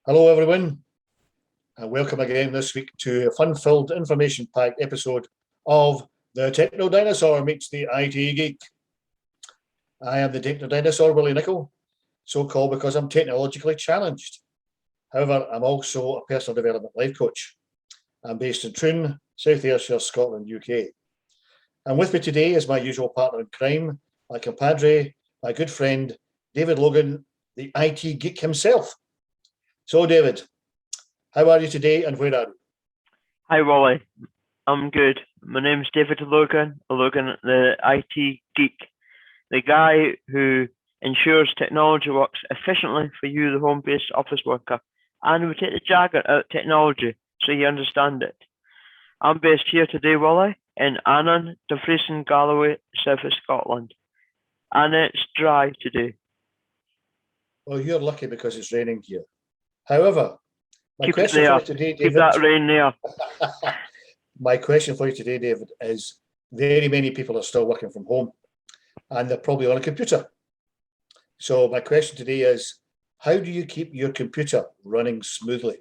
Hello, everyone, and welcome again this week to a fun-filled, information-packed episode of the Techno Dinosaur meets the IT Geek. I am the Techno Dinosaur, Willie Nicol, so called because I'm technologically challenged. However, I'm also a personal development life coach. I'm based in Troon, South Ayrshire, Scotland, UK. And with me today is my usual partner in crime, my compadre, my good friend, David Logan, the IT Geek himself. So, David, how are you today and where are you? Hi, Wally. I'm good. My name's David Logan, the IT geek, the guy who ensures technology works efficiently for you, the home-based office worker, and we take the jargon out of technology so you understand it. I'm based here today, Wally, in Annan, Dumfries, Galloway, south of Scotland, and it's dry today. Well, you're lucky because it's raining here. However, my Keep it question for there. you today, Keep David. that rain there. My question for you today, David, is very many people are still working from home and they're probably on a computer. So my question today is, how do you keep your computer running smoothly?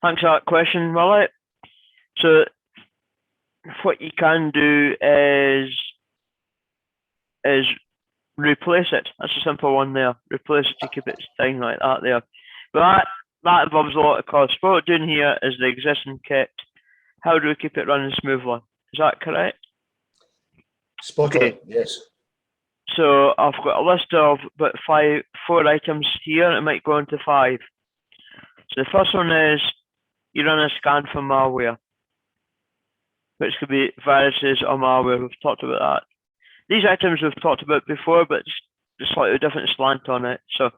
Thanks for that question, Wally. So what you can do is replace it. That's a simple one there. Replace it to keep it staying like that there. But that involves a lot of cost. What we're doing here is the existing kit. How do we keep it running smoothly? Is that correct? Spot on, yes. So I've got a list of about four items here, and it might go into 5. So the first one is you run a scan for malware, which could be viruses or malware. We've talked about that. These items we've talked about before, but it's a slightly different slant on it. So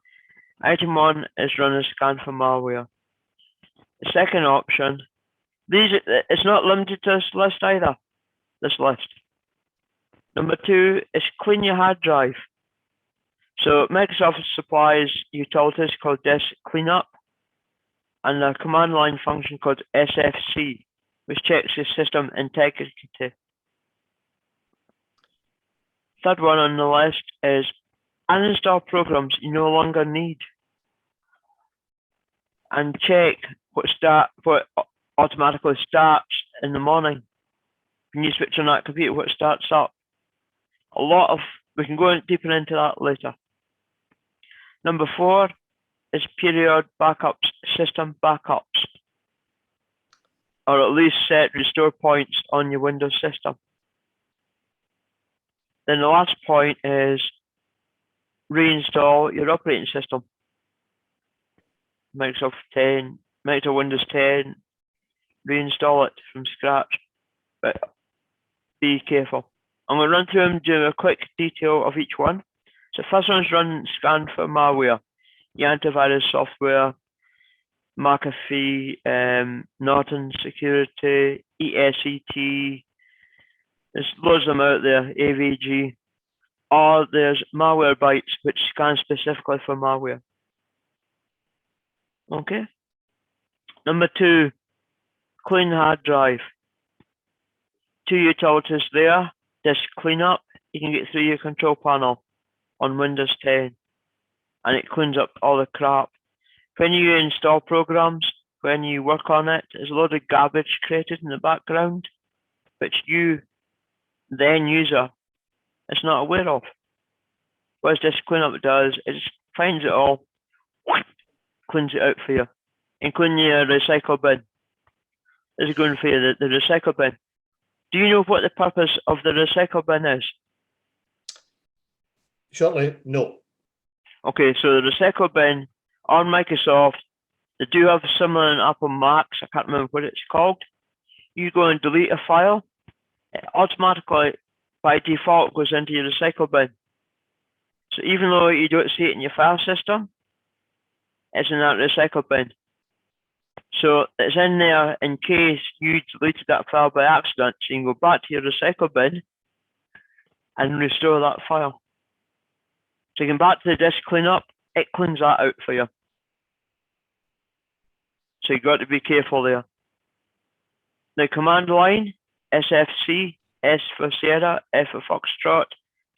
item 1 is run a scan for malware. The second option, it's not limited to this list either, this list. Number 2 is clean your hard drive. So Microsoft supplies utilities called disk cleanup and a command line function called SFC, which checks the system integrity. Third one on the list is uninstall programs you no longer need and check what automatically starts in the morning. When you switch on that computer, what starts up. We can go deeper into that later. Number 4 is period backups, system backups, or at least set restore points on your Windows system. Then the last point is reinstall your operating system. Microsoft Windows 10, reinstall it from scratch, but be careful. I'm going to run through and do a quick detail of each one. So first one is run scan for malware, your antivirus software, McAfee, Norton Security, ESET, there's loads of them out there, AVG, or there's Malwarebytes, which scans specifically for malware. Okay. Number 2, clean hard drive. 2 utilities there. Disk cleanup, you can get through your control panel on Windows 10, and it cleans up all the crap. When you install programs, when you work on it, there's a load of garbage created in the background, which you, the end user, is not aware of. What this cleanup does, it just finds it all, cleans it out for you, including your recycle bin. This is going for you, the recycle bin. Do you know what the purpose of the recycle bin is? Shortly, no. Okay, so the recycle bin on Microsoft, they do have similar in Apple Macs. I can't remember what it's called. You go and delete a file, it automatically, by default, goes into your recycle bin. So even though you don't see it in your file system, it's in that recycle bin. So it's in there in case you deleted that file by accident, so you can go back to your recycle bin and restore that file. So you can back to the disk cleanup, it cleans that out for you. So you've got to be careful there. The command line, SFC, S for Sierra, F for Foxtrot,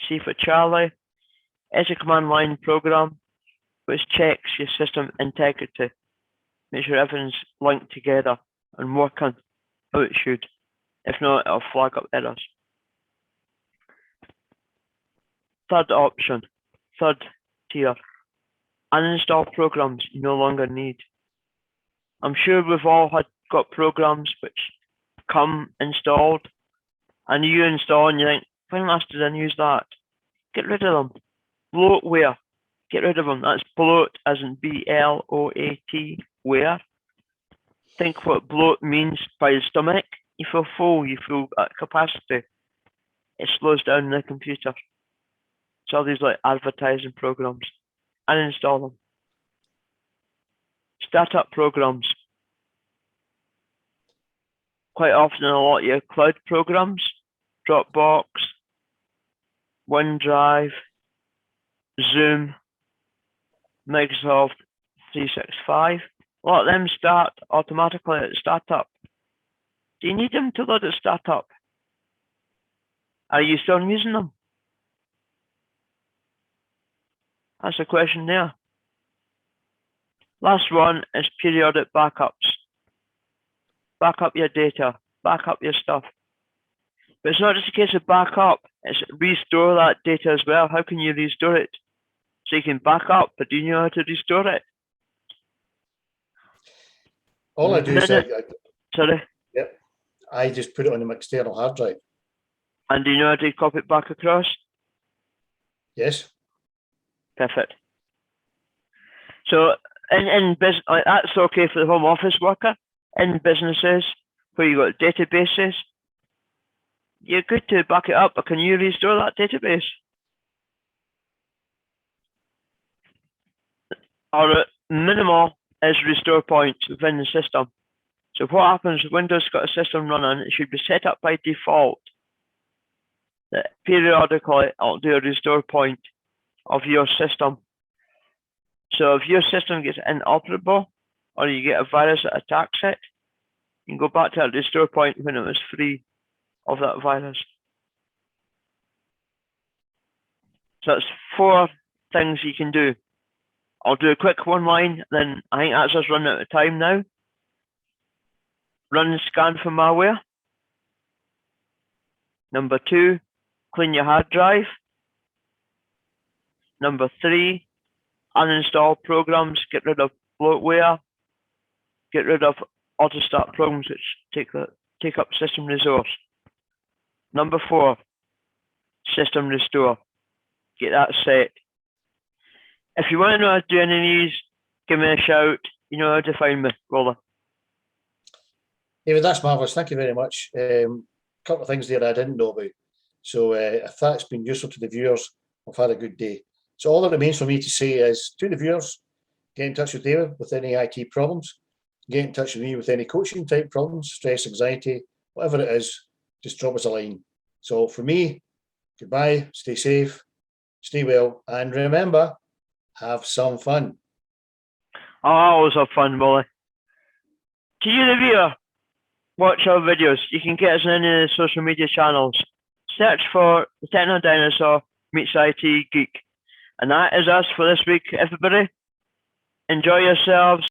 C for Charlie, is a command line program. which checks your system integrity, make sure everything's linked together and working how it should. If not, it'll flag up errors. Third option, third tier, uninstall programs you no longer need. I'm sure we've all got programs which come installed, and you install and you think, when last did I use that? Get rid of them. Bloatware, get rid of them. That's bloat as in B-L-O-A-T, ware. Think what bloat means by the stomach. You feel full, you feel at capacity. It slows down the computer. So all these like advertising programs, uninstall them. Startup programs. Quite often a lot of your cloud programs, Dropbox, OneDrive, Zoom, Microsoft 365. A lot of them start automatically at startup. Do you need them to let it start up? Are you still using them? That's the question there. Last one is periodic backups. Back up your data, back up your stuff. But it's not just a case of backup, it's restore that data as well. How can you restore it? So you can back up, but do you know how to restore it? All I do is Sorry? Yep. I just put it on an external hard drive. And do you know how to copy it back across? Yes. Perfect. So in business, that's okay for the home office worker. In businesses where you've got databases, you're good to back it up, but can you restore that database? Our minimal is restore points within the system. So what happens if Windows got a system running, it should be set up by default that periodically it'll do a restore point of your system. So if your system gets inoperable or you get a virus that attacks it, you can go back to that restore point when it was free of that virus. So that's 4 things you can do. I'll do a quick one line, then I think that's us running out of time now. Run and scan for malware. Number 2, clean your hard drive. Number 3, uninstall programs, get rid of bloatware, get rid of auto-start programs which take up system resource. Number 4, system restore. Get that set. If you want to know how to do any of these, give me a shout. You know how to find me, Roller. David, that's marvellous. Thank you very much. A couple of things there I didn't know about. So if that's been useful to the viewers, I've had a good day. So all that remains for me to say is to the viewers, get in touch with David with any IT problems. Get in touch with me with any coaching type problems, stress, anxiety, whatever it is, just drop us a line. So for me, goodbye, stay safe, stay well, and remember, have some fun. I always have fun, Molly. To you, the viewer, watch our videos. You can get us on any of the social media channels. Search for the Techno Dinosaur meets IT Geek. And that is us for this week, everybody. Enjoy yourselves.